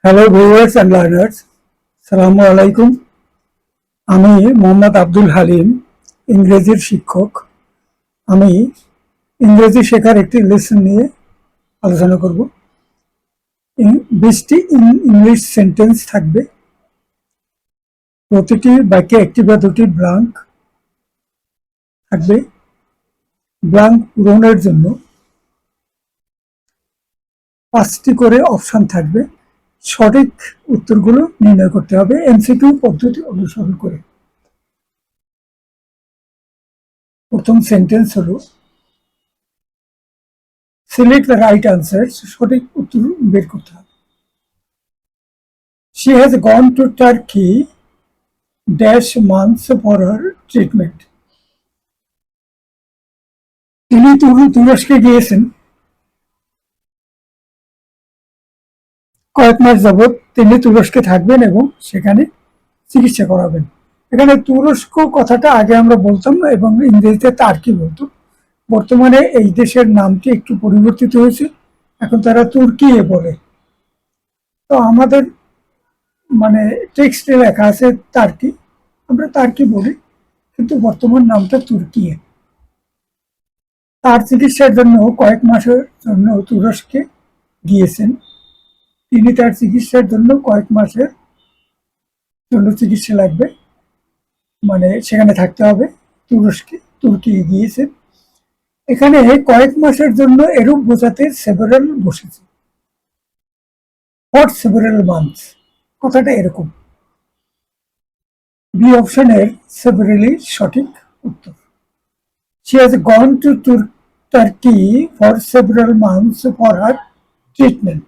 Hello viewers and learners, সালামু আলাইকুম। আমি মোহাম্মদ আব্দুল হালিম, ইংরেজির শিক্ষক। আমি ইংরেজি শেখার একটি লেসন নিয়ে আলোচনা করব। 20টি ইংলিশ সেন্টেন্স থাকবে। প্রতিটি বাক্যে একটি বা দুটি ব্ল্যাঙ্ক থাকবে। ব্ল্যাঙ্ক পূরণের জন্য 5টি করে অপশন থাকবে। সঠিক উত্তরগুলো নির্ণয় করতে হবে এমসিকিউ পদ্ধতি অনুসরণ করে। প্রথম সেন্টেন্স হলো, সিলেক্ট দ্য রাইট আনসার, সঠিক উত্তর বের করতে হবে। She has gone to Turkey dash months for her treatment. তিনি তুরস্কে গিয়েছেন কয়েক মাস যাবৎ। তিনি তুরস্কে থাকবেন এবং সেখানে চিকিৎসা করাবেন। এখানে তুরস্ক কথাটা আগে আমরা বলতাম এবং ইংরেজিতে টার্কি বলতাম। বর্তমানে এই দেশের নামটি একটু পরিবর্তিত হয়েছে, এখন তারা তুর্কি বলে। তো আমাদের টেক্সটে লেখা আছে টার্কি, আমরা টার্কি বলি, কিন্তু বর্তমান নামটা তুর্কি। তার চিকিৎসার জন্য কয়েক মাসের জন্য তুরস্কে গিয়েছেন। তিনি তার চিকিৎসার জন্য কয়েক মাসের জন্য চিকিৎসা লাগবে, সেখানে থাকতে হবে। তুর্কি গিয়েছেন। এখানে কয়েক মাসের জন্য এরূপ বোঝাতে সেভারাল বসেছে, ফর সেভারাল মান্থস কথাটা এরকম। বি অপশনের সেভারালি সঠিক উত্তর। She has gone to Turkey for several months for her treatment.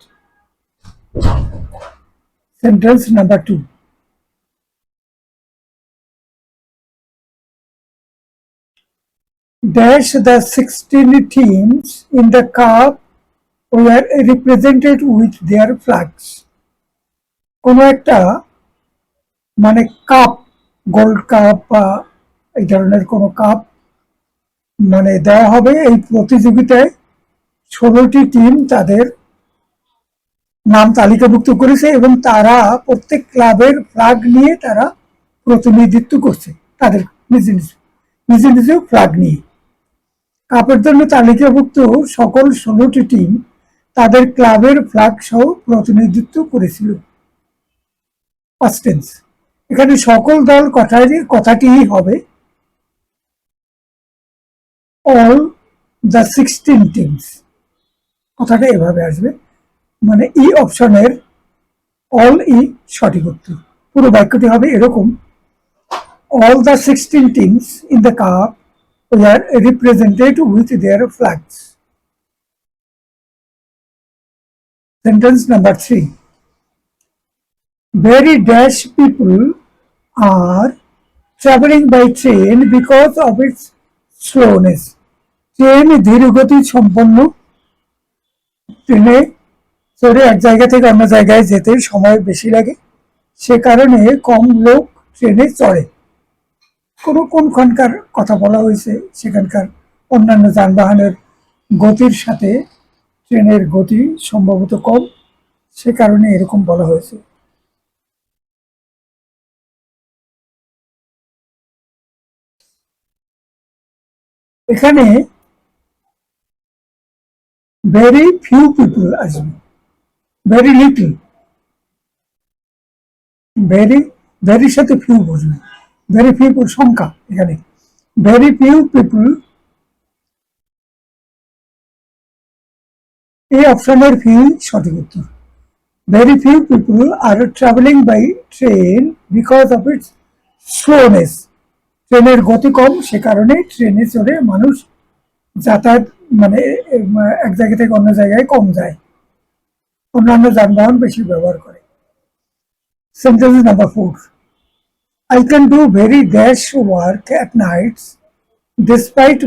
Sentence number 2. Dash the 16 teams in the cup were represented with their flags. কোনো একটা কাপ, গোল্ড কাপ বা এই ধরনের কোনো কাপ দেওয়া হবে। এই প্রতিযোগিতায় 16টি টিম তাদের নাম তালিকাভুক্ত করেছে এবং তারা প্রত্যেক ক্লাবের ফ্ল্যাগ নিয়ে তারা প্রতিনিধিত্ব করছে, তাদের নিজ নিজ ফ্ল্যাগ নিয়ে। কাপের জন্য তালিকাভুক্ত সকল 16টি টিম তাদের ক্লাবের ফ্ল্যাগ সহ প্রতিনিধিত্ব করেছিল। Past tense. এখানে সকল দল কথাটি হবে অল দ্য 16 টিমস। কথাটা এভাবে আসবে, ই অপশনের অল সঠিক উত্তর। পুরো বাক্যটি হবে এরকম, all the 16 teams in the cup were represented with their flags. Sentence number 3. Very dash people are traveling by train because of its slowness. Train ধীরগতি সম্পন্ন। ট্রেনে চড়ে এক জায়গা থেকে অন্য জায়গায় যেতে সময় বেশি লাগে, সে কারণে কম লোক ট্রেনে চড়ে। কোনখানকার কথা বলা হয়েছে, সেখানকার অন্যান্য যানবাহনের গতির সাথে ট্রেনের গতি সম্ভবত কম, সে কারণে এরকম বলা হয়েছে। এখানে ভেরি ফিউ পিপল আসবে, ভেরি লিটল। ভেরির সাথে ফিউ বসবে, ভেরি ফিউ সংখ্যা। এখানে ভেরি ফিউ পিপল, এই অপশনের ফিউ সঠিক উত্তর। Very few people are travelling by train because of its slowness. ট্রেনের গতি কম, সে কারণে ট্রেনে চড়ে মানুষ যাতায়াত এক জায়গা থেকে অন্য জায়গায় কম যায়, অন্যান্য যানবাহন বেশি ব্যবহার করে। Sentence number 4. I can do very dash work at nights despite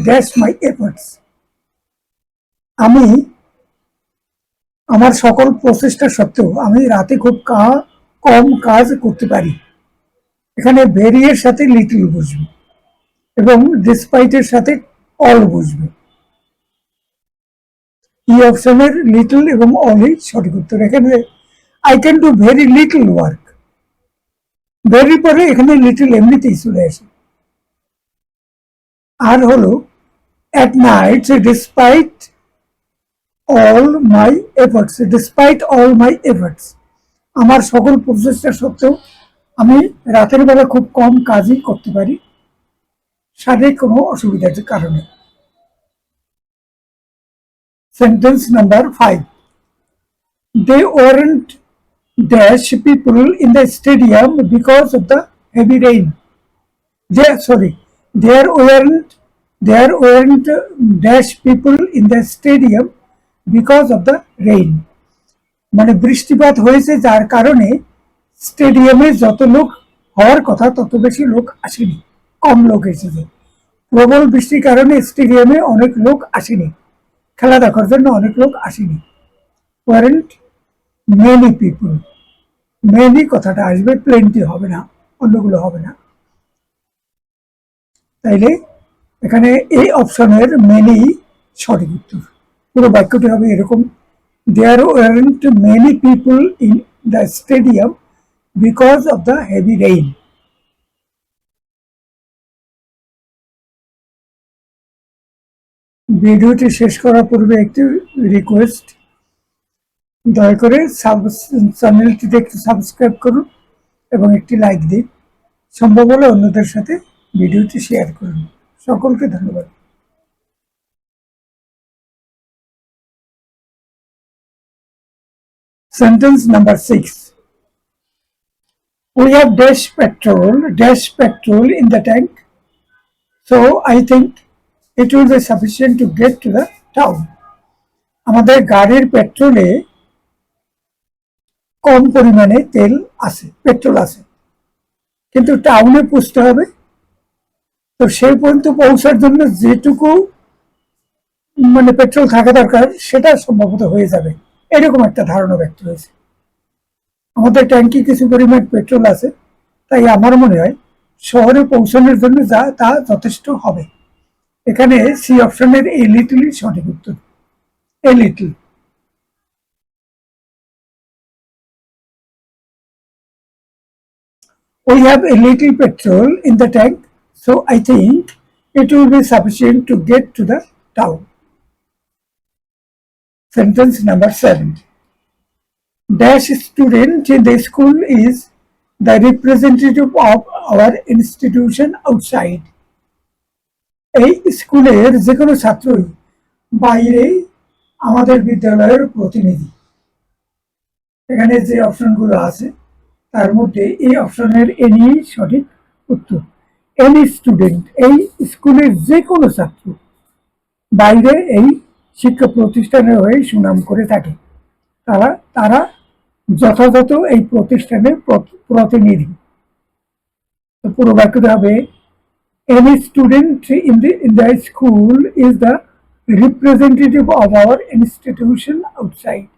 dash my efforts. আমি আমার সকল প্রচেষ্টা সত্ত্বেও আমি রাতে খুব কম কাজ করতে পারি। এখানে ভেরি এর সাথে লিটল বসবে এবং ডিসপাইট এর সাথে অল বসবে। ই অপশনের লিটল এবং অনলি সঠিক উত্তর। এখানে I can do very little work, very পরে এখানে লিটল এমনিতেই চলে আসে। আর হলো at night despite all my efforts, আমার সকল প্রচেষ্টা সত্ত্বেও আমি রাতের বেলা খুব কম কাজই করতে পারি শারীরিক কোনো অসুবিধার কারণে। Sentence number 5, they weren't dash people in the stadium because of the heavy rain. There weren't dash people in the stadium because of the rain. মানে বৃষ্টিপাত হয়েছে যার কারণে স্টেডিয়ামে যত লোক হওয়ার কথা তত বেশি লোক আসেনি, কম লোক এসেছে। প্রবল বৃষ্টির কারণে স্টেডিয়ামে অনেক লোক আসেনি, খেলা দেখার জন্য অনেক লোক আসেনি। ওয়ারেন্ট মেনি পিপল, মেনি কথাটা আসবে, প্লেন্টি হবে না, অন্যগুলো হবে না। তাইলে এখানে এই অপশনের মেনি সঠিক উত্তর। পুরো বাক্যটি হবে এরকম, there weren't many people in the stadium because of the heavy rain. ভিডিওটি শেষ করার পূর্বে একটি রিকোয়েস্ট, দয়া করে চ্যানেলটিতে একটু সাবস্ক্রাইব করুন এবং একটি লাইক দিন। সম্ভব হলে অন্যদের সাথে ভিডিওটি শেয়ার করুন। সকলকে ধন্যবাদ। Sentence number 6, we have dash petrol in the tank, so I think it will be sufficient to get to the town. আমাদের গাড়ির পেট্রোলে কম পরিমাণে তেল আছে, পেট্রোল আছে, কিন্তু টাউনে পৌঁছতে হবে, তো সেই পর্যন্ত পৌঁছার জন্য যেটুকু মানে পেট্রোল থাকা দরকার সেটা সম্ভবত হয়ে যাবে, এরকম একটা ধারণা ব্যক্ত হয়েছে। আমাদের ট্যাঙ্কি কিছু পরিমাণ পেট্রোল আছে, তাই আমার মনে হয় শহরে পৌঁছানোর জন্য তা যথেষ্ট হবে। এখানে সি অপশনের এ লিটলই সঠিক উত্তর, a little. We have a little petrol in the tank, so I think it will be sufficient to get to the town. Sentence number 7, dash student in the school is the representative of our institution outside. এই স্কুলের যে কোনো ছাত্রই বাইরে আমাদের বিদ্যালয়ের প্রতিনিধি। এখানে যে অপশনগুলো আছে তার মধ্যে এই অপশনের এনি সঠিক উত্তর। এনি স্টুডেন্ট, এই স্কুলের যে কোনো ছাত্র বাইরে এই শিক্ষা প্রতিষ্ঠানের হয়ে সুনাম করে থাকে, তারা যথাযথ এই প্রতিষ্ঠানের প্রতিনিধি। পুরো বাক্যটা হবে, any student in the school is the representative of our institution outside.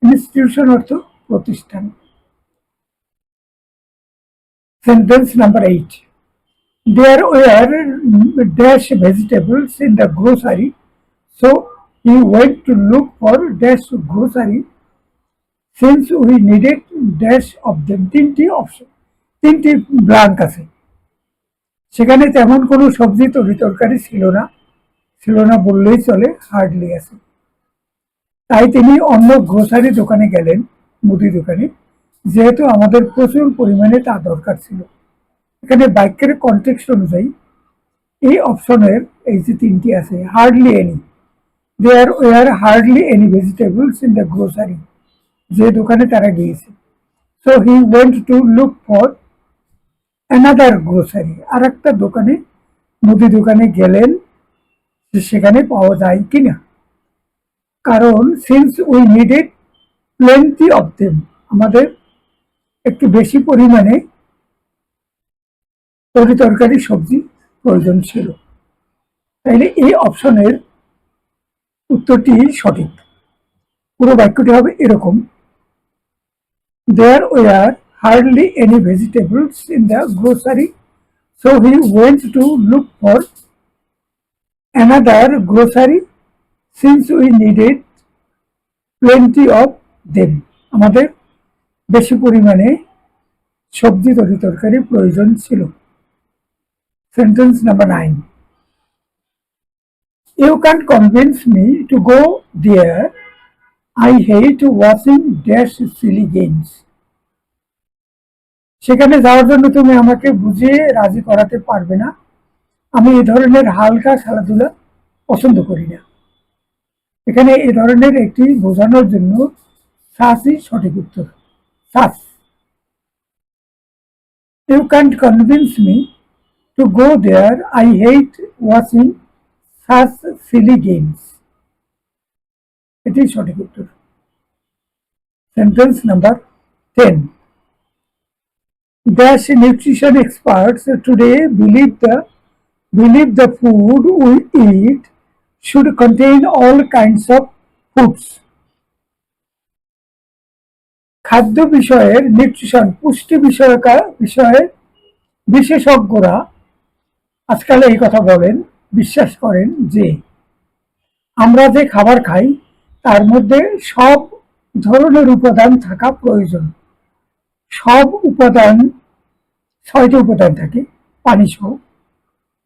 Institution অর্থ প্রতিষ্ঠান। Sentence number 8, there were dash vegetables in the grocery, so he went to look for dash grocery since we needed dash of them. তিনটি option, তিনটি blank আছে, সেখানে তেমন কোনো সবজি তরকারি ছিল না বললেই চলে, হার্ডলি আছে। তাই তিনি অন্য গ্রোসারি দোকানে গেলেন, মুদি দোকানে, যেহেতু আমাদের প্রচুর পরিমাণে তা দরকার ছিল। এখানে বাক্যের কনটেক্সট অনুযায়ী এই অপশনের এই যে তিনটি আছে, hardly any, there were hardly any vegetables in the grocery, যে দোকানে তারা গিয়েছে। So he went to look for another grocery, আর একটা দোকানে, মুদি দোকানে গেলেন, সেখানে পাওয়া যায় কিনা। কারণ since we needed plenty of them, আমাদের একটু বেশি পরিমাণে তরকারি সবজি প্রয়োজন ছিল। তাইলে এই অপশনের উত্তরটি সঠিক। পুরো বাক্যটি হবে এরকম, there were hardly any vegetables in the grocery, so he went to look for another grocery since we needed plenty of them, আমাদের বেশি পরিমাণে সবজি তরকারি প্রয়োজন ছিল। Sentence number 9, you can't convince me to go there, I hate watching dash silly games. সেখানে যাওয়ার জন্য তুমি আমাকে বুঝিয়ে রাজি করাতে পারবে না, আমি এই ধরনের হালকা খেলাধুলা পছন্দ করি না। এখানে এই ধরনের একটি বোঝানোর জন্য সাসই সঠিক উত্তর, such. You can't convince me to go there, I hate watching such silly games, এটি সঠিক উত্তর। Sentence number 10, dash nutrition experts today believe the food we eat should contain all kinds of foods. খাদ্য বিষয়ের nutrition পুষ্টি বিষয়ে বিশেষজ্ঞরা আজকাল এই কথা বলেন, বিশ্বাস করেন যে আমরা যে খাবার খাই তার মধ্যে সব ধরনের উপাদান থাকা প্রয়োজন। সব উপাদান, 6টি উপাদান থাকে,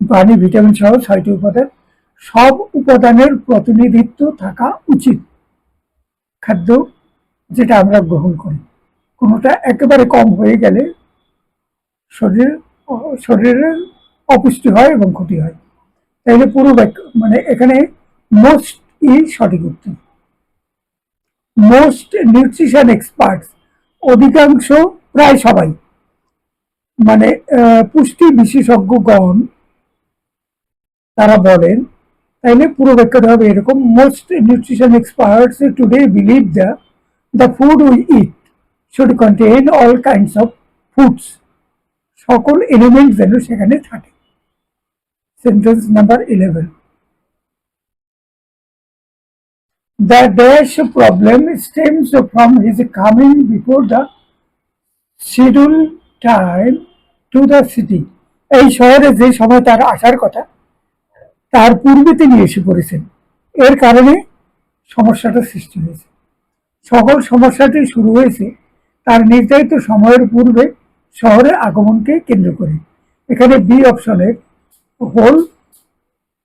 পানি ভিটামিন সহ 6টি উপাদান, সব উপাদানের প্রতিনিধিত্ব থাকা উচিত খাদ্য যেটা আমরা গ্রহণ করি। কোনোটা একেবারে কম হয়ে গেলে শরীরের অপুষ্টি হয় এবং ক্ষতি হয়। তাইলে পুরো মানে এখানে মোস্ট সঠিক উত্তর। মোস্ট নিউট্রিশন এক্সপার্টস, অধিকাংশ, প্রায় সবাই, মানে পুষ্টি বিশেষজ্ঞগণ তারা বলেন, তাইলে পুরো ব্যাখ্যাটা হবে এরকম, most nutrition experts today believe the food we it should contain all kinds of foods, সকল এলিমেন্ট যেন সেখানে থাকে। Sentence number 11, the dash problem stems from his coming before the scheduled time to the city. এই শহরে যে সময় তার আসার কথা তার পূর্বে তিনি এসে পড়েছেন, এর কারণে সমস্যাটা সৃষ্টি হয়েছে। সকল সমস্যাটি শুরু হয়েছে তার নির্ধারিত সময়ের পূর্বে শহরে আগমনকে কেন্দ্র করে। এখানে বি অপশনের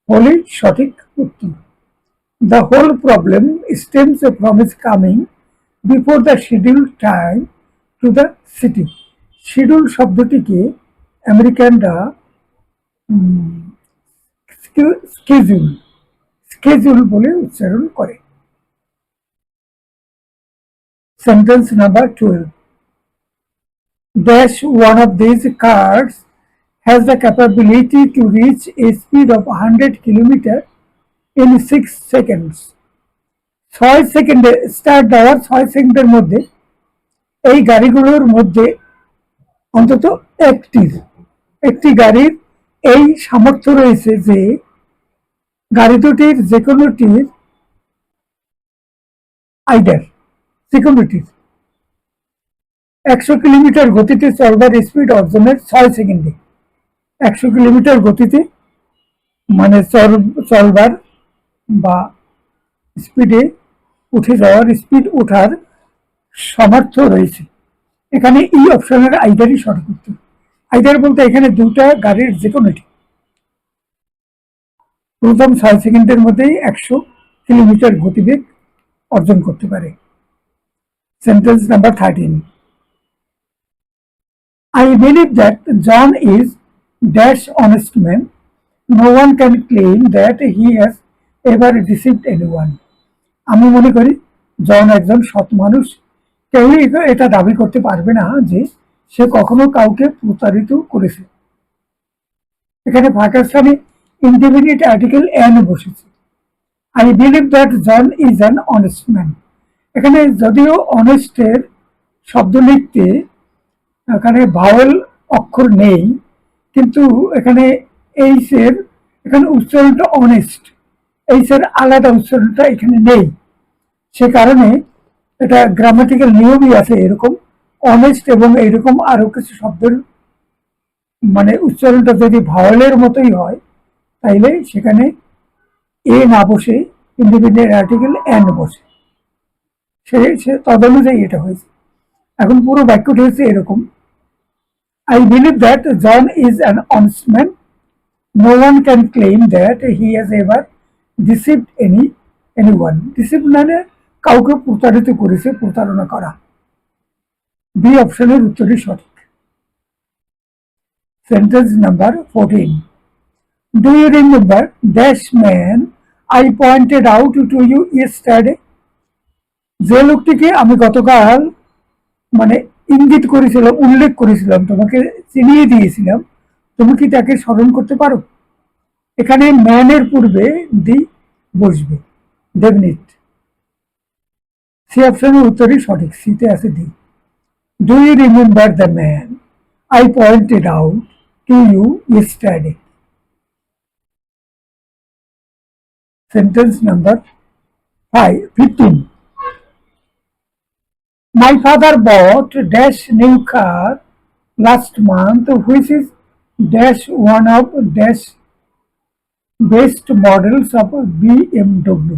হোলই সঠিক উত্তর। The whole problem stems from his coming before the scheduled time to the city. Schedule শব্দটিকে আমেরিকানরা স্কেজুল বলে উচ্চারণ করে। Sentence number 12, dash one of these cars has the capability to reach a speed of 100 kilometers in 6 seconds. 6 সেকেন্ডে start দেওয়ার 6 সেকেন্ডের মধ্যে এই গাড়িগুলোর মধ্যে অন্তত একটি গাড়ির এই সামর্থ্য রয়েছে যে গাড়ি দুটির যে কোনোটির যে কোনোটির 100 কিলোমিটার গতিতে চলবার স্পিড অর্জনের 6 সেকেন্ডে, 100 কিলোমিটার গতিতে মানে চলবার বা স্পিডে উঠে যাওয়ার, স্পিড ওঠার সামর্থ্য রয়েছে। এখানে এই অপশনের আইদারই সঠিক উত্তর। আইদার বলতে এখানে দুটা গাড়ির যে কোনোটি প্রথম 6 সেকেন্ডের মধ্যেই 100 কিলোমিটার গতিবেগ অর্জন করতে পারে। Sentence number 13, I believe that John is dash honest man. No one can claim that he has ever deceived anyone. আমি মনে করি জন একজন সৎ মানুষ, কেউই এটা দাবি করতে পারবে না যে সে কখনো কাউকে প্রতারিত করেছে। এখানে ফাঁকা স্থানে ইনডিফিনিট আর্টিকেল এন বসেছে। I believe that John is an honest man. এখানে যদিও অনেস্টের শব্দ লিখতে এখানে ভাওয়েল অক্ষর নেই, কিন্তু এখানে এখানে উচ্চারণটা অনেস্ট, এইচের আলাদা উচ্চারণটা এখানে নেই। সে কারণে এটা গ্রামাটিক্যাল নিয়মই আছে এরকম, অনেস্ট এবং এইরকম আরো কিছু শব্দের মানে উচ্চারণটা যদি ভাওয়েলের মতোই হয় তাইলে সেখানে এ না বসে ইন্ডিপেন্ডেন্ট আর্টিকেল এন্ড বসে, সে তদনুযায়ী এটা হয়েছে। এখন পুরো বাক্যটি হচ্ছে এরকম: I believe that John is an honest man. No one can claim that he has ever deceived anyone. Deceived মানে কাউকে প্রতারিত করেছে, প্রতারণা করা। বি অপশনের উত্তরই সঠিক। Sentence number 14. Do you remember dash man I pointed out to you yesterday? যে লোকটিকে আমি গতকাল মানে ইঙ্গিত করেছিলাম, উল্লেখ করেছিলাম, তোমাকে চিনিয়ে দিয়েছিলাম, তুমি কি তাকে স্মরণ করতে পারো? এখানে ম্যানের পূর্বে দি বসবে, ডেফিনিট। সি অপশনের উত্তরই সঠিক, সিতে আছে the. Do you remember the man I pointed out to you yesterday? Sentence number 15. My father bought dash new car last month, which is dash one of dash best models of BMW.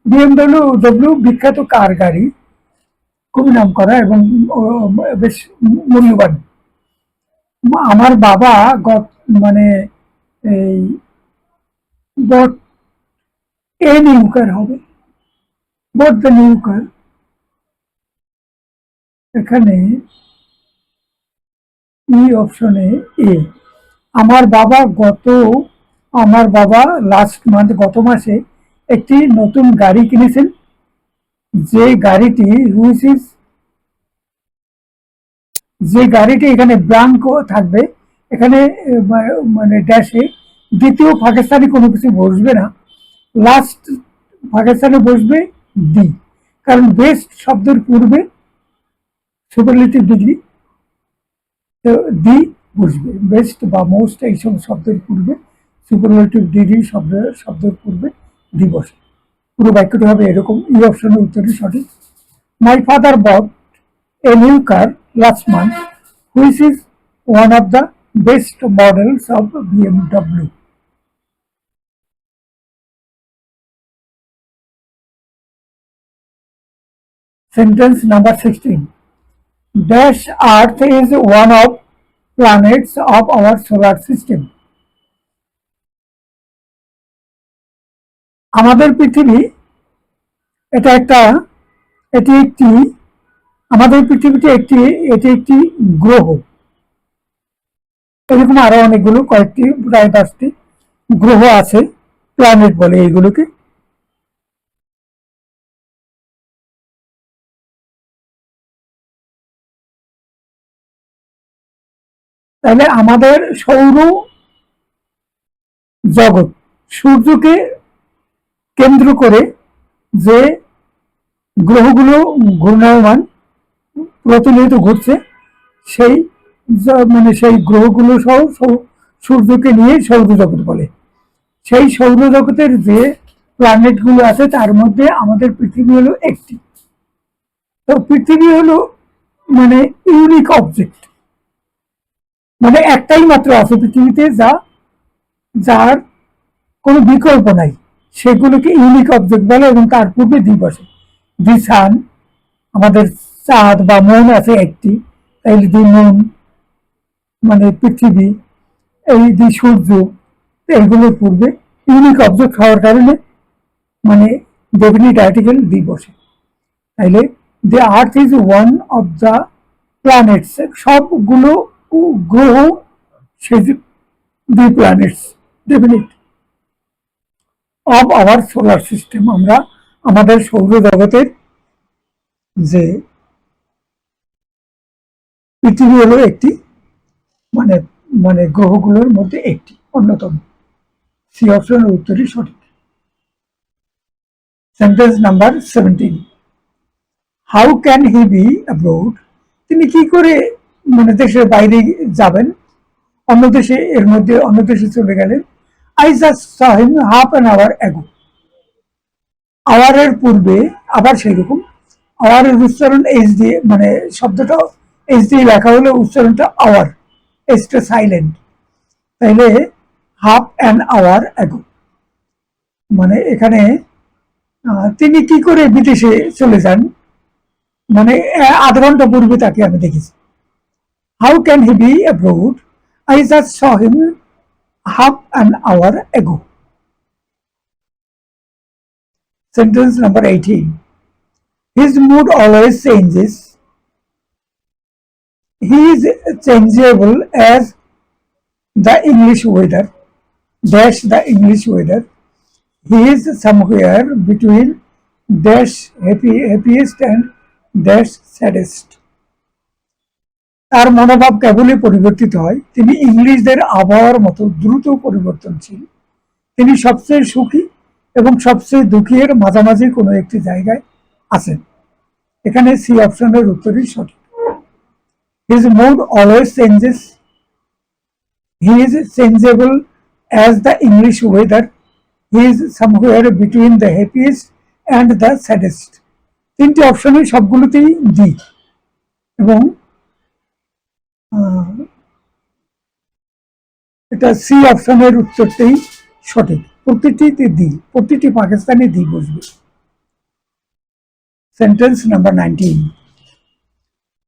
BMW বিখ্যাত কার গাড়ি, খুবই নাম করা এবং বেশ মূল্যবান। আমার বাবা মানে এই বট এ নিউ কার হবে, বট দ্য নিউ কার। এখানে ই অপশনে এ। আমার বাবা লাস্ট মান্থ গত মাসে একটি নতুন গাড়ি কিনেছেন, যে গাড়িটি এখানে ব্লাঙ্কো থাকবে, এখানে মানে ড্যাশে দ্বিতীয় পাকিস্তানি কোনো কিছু বসবে না, লাস্ট পাকিস্তানে বসবে দি, কারণ বেস্ট শব্দের পূর্বে সুপারলেটিভ ডিগ্রি, তো দি বসবে। বেস্ট বা মোস্ট এইসব শব্দের পূর্বে সুপারলেটিভ ডিগ্রি শব্দের পূর্বে দি বসে। পুরো বাক্যটি হবে এরকম, ই অপশনের উত্তরই সঠিক। My father bought a new car last month, which is one of the best models of BMW. Sentence number 16. Dash Earth is one of planets of our solar system. আমাদের পৃথিবী আমাদের পৃথিবীতে এটি একটি গ্রহ। এরকম আরো অনেকগুলো কয়েকটি প্রায় 10টি গ্রহ আছে, প্ল্যানেট বলে এইগুলোকে। তাহলে আমাদের সৌর জগৎ, সূর্যকে কেন্দ্র করে যে গ্রহগুলো ঘূর্ণায়মান প্রতিনিয়ত ঘুরছে, সেই সেই গ্রহগুলো সহ সূর্যকে নিয়ে সৌরজগৎ বলে। সেই সৌরজগতের যে প্ল্যানেট গুলো আছে তার মধ্যে আমাদের পৃথিবী হলো একটি। তো পৃথিবী হলো মানে ইউনিক অবজেক্ট, মানে একটাই মাত্র আছে পৃথিবীতে যার কোনো বিকল্প নাই, সেগুলোকে ইউনিক অবজেক্ট বলে এবং তার পূর্বে দ্বীপ আসে। দি সান, আমাদের চাঁদ বা মন আছে একটি, তাইলে দি মুন মানে পৃথিবী, এই দি সূর্য, এইগুলোর পূর্বে ইউনিক অবজেক্ট হওয়ার কারণে মানে ডেফিনিট আর্টিকেল দি বসে। তাইলে the earth is one of the planets, সবগুলো গ্রহ সেই the planets definite of our solar system, আমরা আমাদের সৌরজগতের যে পৃথিবী হলো একটি মানে মানে গ্রহগুলোর মধ্যে একটি অন্যতম। সি অপশনের উত্তরই সঠিক। Sentence number 17. How can he be abroad? তিনি কি করে মানে দেশের বাইরে যাবেন, অন্য দেশে, এর মধ্যে অন্য দেশে চলে গেলেন। I just saw him half an hour ago. আওয়ারের পূর্বে আবার সেই রকম, আওয়ারের উচ্চারণ এইচ দিয়ে, মানে শব্দটা এইচ দিয়ে লেখা হলে উচ্চারণটা আওয়ার, এইচটা সাইলেন্ট। তাইলে হাফ অ্যান আওয়ার অ্যাগো, মানে এখানে তিনি কি করে বিদেশে চলে যান, মানে আধা ঘন্টা পূর্বে তাকে আমি দেখেছি। How can he be abroad? I just saw him half an hour ago. Sentence number 18. His mood always changes. He is changeable as the English weather. Dash the English weather. He is somewhere between dash happiest and dash saddest. তার মনোভাব কেবলই পরিবর্তিত হয়, তিনি ইংলিশদের আবহাওয়ার মতো দ্রুত পরিবর্তনশীল। তিনি সবচেয়ে সুখী এবং সবচেয়ে দুঃখী এর মাঝামাঝি কোনো একটি জায়গায় আছেন। এখানে সি অপশনের উত্তরই সঠিক। His mood always changes. He is changeable as the English weather. He is somewhere between the happiest and the saddest. তিনটি অপশনই সবগুলোতেই দি এবং এটা সি অপশনের উত্তরটাই সঠিক। প্রতিটিতে দি, প্রতিটি পাকিস্তানি দি বসবে। Sentence number 19.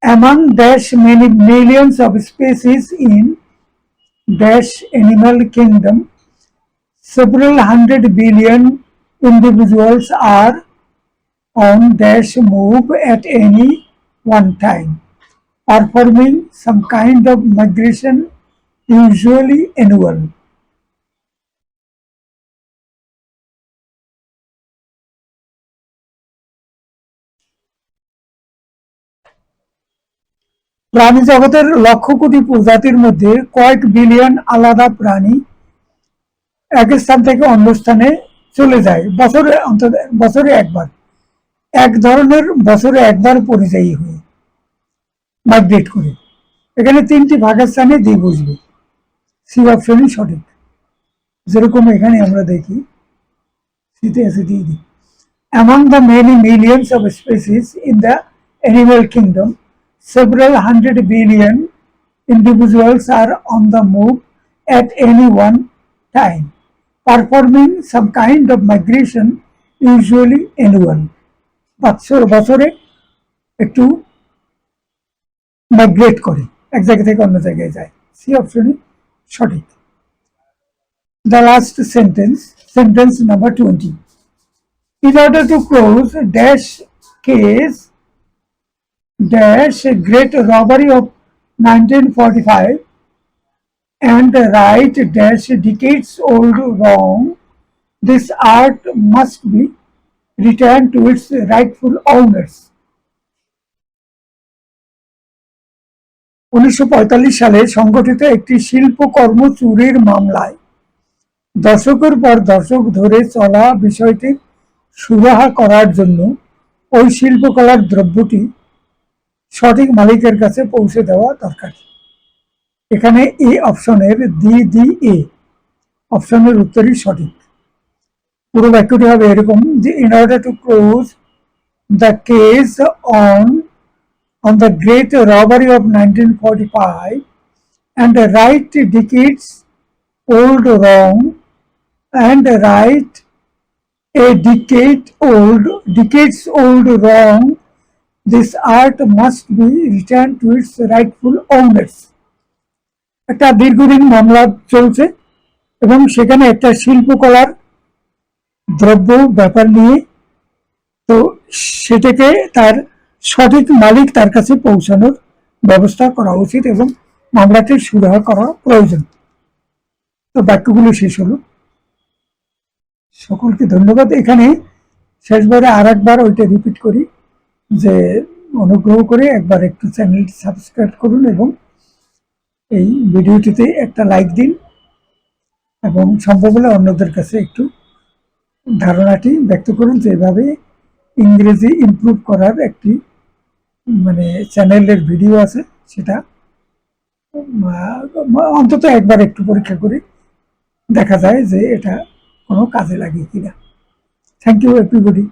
Among dash many millions of species in dash animal kingdom, several hundred billion individuals are on dash move at any one time, performing some kind of migration, usually annual. প্রাণী জগতের লক্ষ কোটি প্রজাতির মধ্যে কয়েক billion আলাদা প্রাণী এক স্থান থেকে অন্য স্থানে চলে যায় বছরে একবার, এক ধরনের বছরে একবার পরিযায়ী হয়ে, মাইগ্রেট করে। এখানে তিনটি ভাগের স্থানে দি বুঝবে। সি অপশনই সঠিক। যেরকম এখানে আমরা দেখি সিতে আছে দিয়ে দিই। Among the many millions of species in the animal kingdom, several hundred billion individuals are on the move at any one time, performing some kind of migration, usually annual. বছরে একটু মাইগ্রেট করে, এক জায়গা থেকে অন্য জায়গায় যায়। সি অপশনই সঠিক। The last sentence number 20. In order to close dash case dash great robbery of 1945 and right dash decades old wrong, this art must be returned to its rightful owners. 1945 সালে সংগঠিত একটি শিল্পকর্ম চুরির মামলায় দশকের পর দশক ধরে চলা বিষয়টি সুরাহা করার জন্য ওই শিল্পকলার দ্রব্যটি সঠিক মালিকের কাছে পৌঁছে দেওয়া দরকার। এখানে এই অপশনের দি এ অপশনের উত্তরই সঠিক। পুরো বাক্যটি হবে এরকম যে in order to close the case on the great robbery of 1945 and right decades old wrong and right a decades old wrong, this art must be returned to its rightful owners. একটা দীর্ঘদিন মামলা চলছে এবং সেখানে একটা শিল্পকলার দ্রব্য ব্যাপার নিয়ে, তো সেটাকে তার সঠিক মালিক তার কাছে পৌঁছানোর ব্যবস্থা করা উচিত এবং মামলাটি সুরাহা করা প্রয়োজন। তো বাক্যগুলো শেষ হলো। সকলকে ধন্যবাদ। এখানে শেষবারে আর একবার ওইটা রিপিট করি যে অনুগ্রহ করে একবার একটু চ্যানেলটি সাবস্ক্রাইব করুন এবং এই ভিডিওটিতে একটা লাইক দিন এবং সম্ভব হলে অন্যদের কাছে একটু ধারণাটি ব্যক্ত করুন যে এভাবে ইংরেজি ইমপ্রুভ করার একটি মানে চ্যানেলের ভিডিও আছে, সেটা অন্তত একবার একটু পরীক্ষা করে দেখা যায় যে এটা কোনো কাজে লাগে কিনা। Thank you everybody.